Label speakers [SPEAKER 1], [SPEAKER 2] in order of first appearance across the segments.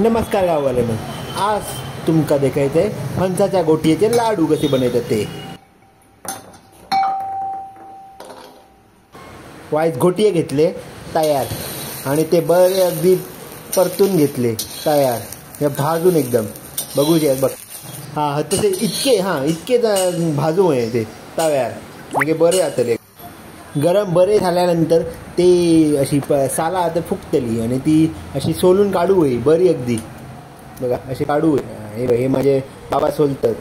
[SPEAKER 1] नमस्कार गाववाल्यांनो, आज तुमका देखायचंय फणसाच्या गोटयेचे लाडू कसे बनवतात ते. वाईज गोटिये घेतले तयार आणि ते बरे अगदी परतून घेतले तयार, हे भाजून एकदम बघू शकत बघ. हां तसे इतके भाजू आहे ते तव्यार, म्हणजे बरे जातले. गरम बरे झाल्यानंतर ते अशी साला आता फुकतली आणि ती अशी सोलून काढू होई बरी अगदी. बघा असे काढू होई, हे माझे बाबा सोलतात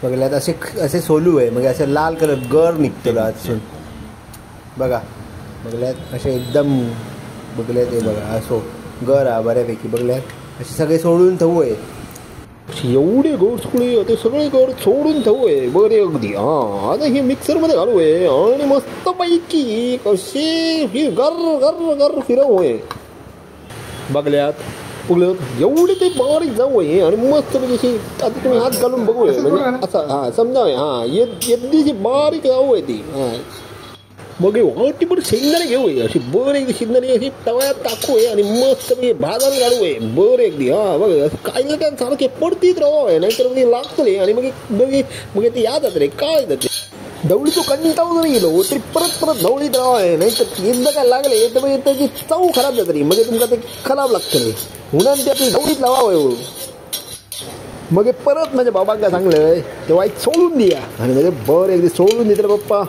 [SPEAKER 1] बघल्यात. असे सोलू आहे मग असं लाल कलर गर निघतो असून बघा. बघल्यात असे एकदम बघल्यात हे बघा असो गर हा बऱ्यापैकी बघल्यात. असे सगळे सोडून ठेवू आहे, एवढे गोड सुकळे ते सगळे गोड सोडून ठेवू आहे बरे अगदी. हां आता हे मिक्सरमध्ये घालू आहे आणि मस्तपैकी कसे गर गर गर फिरवू आहे बघल्यात. बघल्यात एवढे ते बारीक जाऊ आहे आणि मस्तपैकी अशी आता तुम्ही हात घालून बघू आहे म्हणजे असं हां समजावे. हां येत बारीक जाऊ आहे ती. हां मग वाटी बरं शेंगदाणे घेऊ आहे अशी बरं एकदी शेंगदाणे अशी तव्यात टाकू आहे आणि मस्त म्हणजे भाजायला काढू आहे बरं अगदी. हां बघ असं काय ना त्या सारखे पडतीच राहू आहे, नाहीतर म्हणजे लागतले आणि मग ते याद रे काय जाते धवळी तो कंटाळून जरी गेलो तरी परत धवळीत राहू आहे, नाहीतर एकदा काय लागले तर म्हणजे त्याची चव खराब जात तरी म्हणजे तुमका ते खराब लागतं रे म्हणून ते आपली धवळीत लावावं आहे. मग परत माझ्या बाबांना सांगलं ते वाईट सोडून द्या आणि म्हणजे बरं एकदी सोडून देते रे पप्पा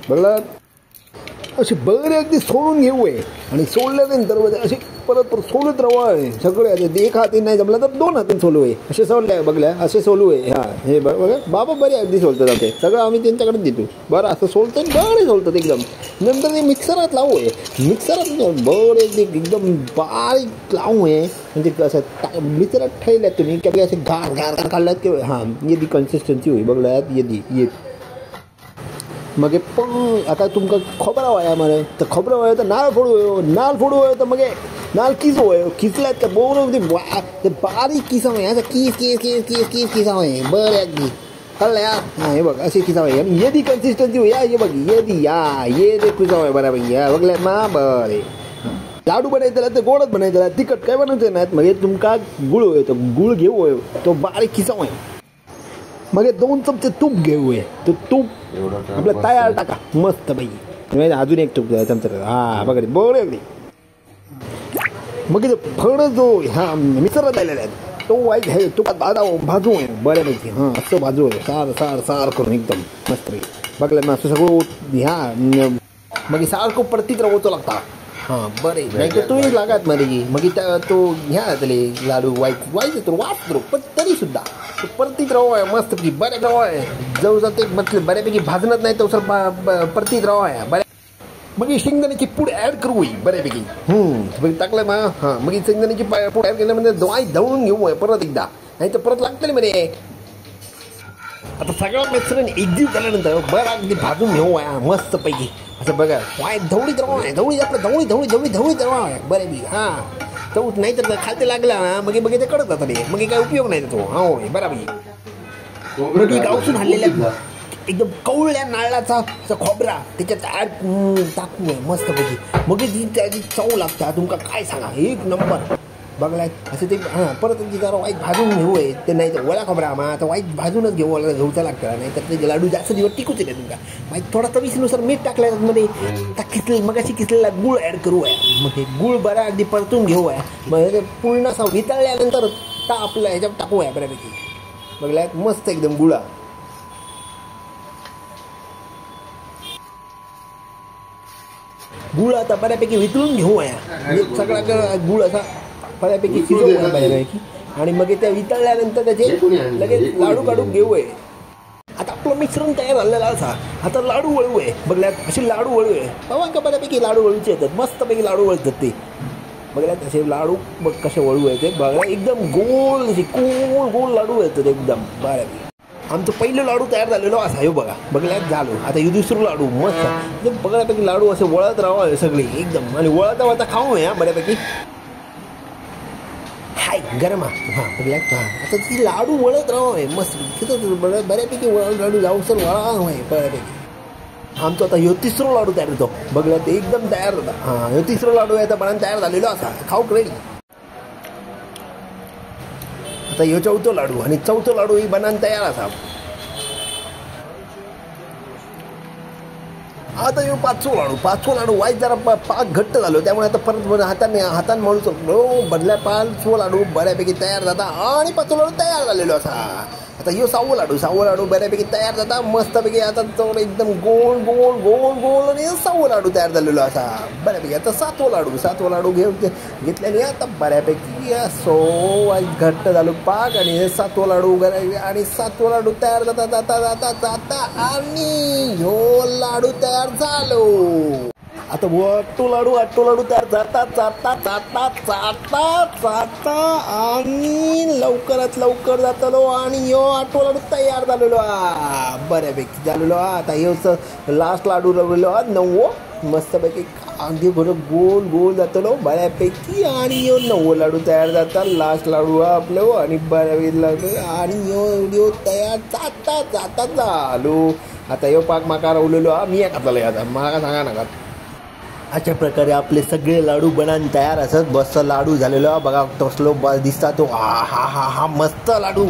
[SPEAKER 1] बघलं. असे बरे अगदी सोडून घेऊ आहे आणि सोडल्यानंतर असे परत सोलत राहू आहे सगळे. एक हाती नाही जमला तर दोन हातीन सोलू आहे असे सोडले बघल्या असे सोलू आहे. हां हे बघा बाबा बरे अगदी सोलतात आमचे सगळं आम्ही त्यांच्याकडे देतो बरं असं सोलतात बरे सोलतात एकदम. नंतर ते मिक्सरात लावू आहे, मिक्सरात बरे एकदम बारीक लावू आहे म्हणजे असं मिक्सरात ठेवल्यात तुम्ही की असे गार गार काढल्यात की हां येदी कन्सिस्टन्सी होई बघल्यात येत. मग पण आता तुमका खोबरा वाया मला तर खोबरा वाया तर नाळ फोडू आहे तर मग नाळ किस होय किसल्यात का बोर ते बारीक किसा आहे असं किस किसा आहे बरं अगदी कळलं या. हां हे बघ असे किसा आहे आणि येदी कन्सिस्टन्सी होई. हे बघ येदी ये ते कुसा आहे बऱ्यापैकी या बघल्यात ना बरे. लाडू बनायचं तर गोडच बनायचं तिखट काय बनायचं नाहीत. मग तुमका गुळ होय तो गुळ घेऊ होय तो बारीक किसा आहे. मग 2 चमचे तूप घेऊया तो तूप आपलं तयार टाका मस्त पैकी अजून एक तूप चमचा. हां बघा बरं अगदी. मग फळ जो ह्या मिक्सरला द्यायला तो वाईट आहे तुपात भाजू आहे बऱ्यापैकी. हां असं भाजू आहे सार करून एकदम मस्त पैकी बघलं ना असं सगळं. ह्या मग सारखं परतीत राहतो लागता. हां बरे नाही तर तोही लागत मध्ये मग तो ह्या तले लाडू वाईट तर वाचतो पण तरीसुद्धा परतीत राहू आहे मस्त पैकी बऱ्या राहू आहे जवळ जाते म्हटलं बऱ्यापैकी भाजणत नाही तो सर परतीत राहू आहे बऱ्या. मग शेंगदाण्याची पूड ॲड करू बऱ्यापैकी टाकलं ना. हां मग शेंगदाण्याची पूड ॲड केल्यामध्ये वाईट धवळून घेऊ आहे परत एकदा नाही तर परत लागतं मध्ये. आता सगळं मिश्रण एकजीव झाल्यानंतर बरं अगदी भाजून घेऊ आहे मस्त पैकी असं बघा. वाईट धवळीत राहू आहे धवळी आपलं धवळीत राहू आहे बऱ्यापैकी. हां तो नाही तर खालते लागला ना मग ते कडत जातं रे मग काही उपयोग नाही तो. हो बराबरी. मग गावसून हल्लेल्या एकदम कवळ्या नारळाचा असा खोबरा त्याच्यात ॲड टाकू आहे मस्तपैकी मग त्याची चव लागतं तुमका काय सांगा एक नंबर बघलाय असं ते. हां परत जरा वाईट भाजून घेऊ आहे ते नाही तर वळा खोबरा मग आता वाईट भाजूनच घेऊचा लागतं नाही तर ते लाडू जास्त दिवस टिकूच येते तुमका. वाईट थोडा चवीनुसार मीठ टाकल्या मध्ये मग अशी किसलेला गुळ ॲड करू आहे. मग हे गुळ बरा अगदी परतून घेऊ आहे मग ते पूर्ण असं वितळल्यानंतर आपल्या ह्याच्यात टाकू आहे बऱ्यापैकी बघलाय मस्त एकदम गुळा. गुळ आता बऱ्यापैकी वितळून घेऊ आहे सगळा गुळ असा बऱ्यापैकी शिजवू आहे बऱ्यापैकी आणि मग त्या वितळल्यानंतर त्याचे लगेच लाडू काढून घेऊ आहे. आता आपलं मिश्रण तयार झालेलं असा आता लाडू वळू आहे बघल्यात असे लाडू वळू आहे बाबा का बऱ्यापैकी लाडू वळूचे येतात मस्तपैकी लाडू वळतात ते बघल्यात असे लाडू बघ कसे वळू आहे ते बघा एकदम गोल गोल लाडू येतात एकदम बऱ्यापैकी. आमचं पहिलं लाडू तयार झालेलो असा हे बघा बघल्यात झालो. आता हे दुसरं लाडू मस्त बघल्यापैकी लाडू असे वळत राहावं सगळे एकदम आणि वळता खाऊ या बऱ्यापैकी. हाय गरम हां बघल्यात. हां आता ती लाडू वळत राहावं आहे मस्त तिथं बऱ्यापैकी लाडू जाऊ सर वळा आहे बऱ्यापैकी. आमचा आता ह्यो तिसरा लाडू तयार होतो बघल्यात एकदम तयार होता. हां ह्यो तिसरा लाडू आहे आता बनायला तयार झालेलो असा खाऊ रेडी. आता ह्यो चौथो लाडू आणि चौथो लाडू ही बनान तयार असा. आता ह्यो पाचवो लाडू वाईट जरा पाक घट्ट झालो त्यामुळे आता परत हातान मळू शकलो. बदल्या पाचवो लाडू बऱ्यापैकी तयार जाता आणि पाचवो लाडू तयार झालेलो असा. आता ह्यो सहावो लाडू बऱ्यापैकी तयार जाता मस्तपैकी. आता तो एकदम गोल गोल गोल गोल आणि सहावो लाडू तयार झालेलो असा बऱ्यापैकी. आता सातवो लाडू घेतल्याने आता बऱ्यापैकी असो वाईट घट्ट झालो पाक आणि सातवो लाडू तयार जाता जाता जाता जाता आणि ह्यो लाडू तयार झालो. आता आठवो लाडू तयार जाता जाता जाता जाता जाता आणि लवकरात लवकर जातलो आणि ह्यो आठवो लाडू तयार झालेलो बऱ्यापैकी झालेलो. आता ह्यो लास्ट लाडू लावलेलो नववो मस्तपैकी अगदी बरं गोल गोल जातलो बऱ्यापैकी आणि ह्यो नववो लाडू तयार जाता. लास्ट लाडू आपलो आणि बऱ्यापैकी लाडू आणि ह्यो तयार जाता जाता झालो. आता ह्यो पाक म्हाका रावलेलो मी खातलो आता म्हाका सांगा नाका. अशा प्रकारे आपले सगळे लाडू बनान तयार असत. बसचा लाडू झालेलो बघा कसलो दिसता तो. हा हा हा हा मस्त लाडू.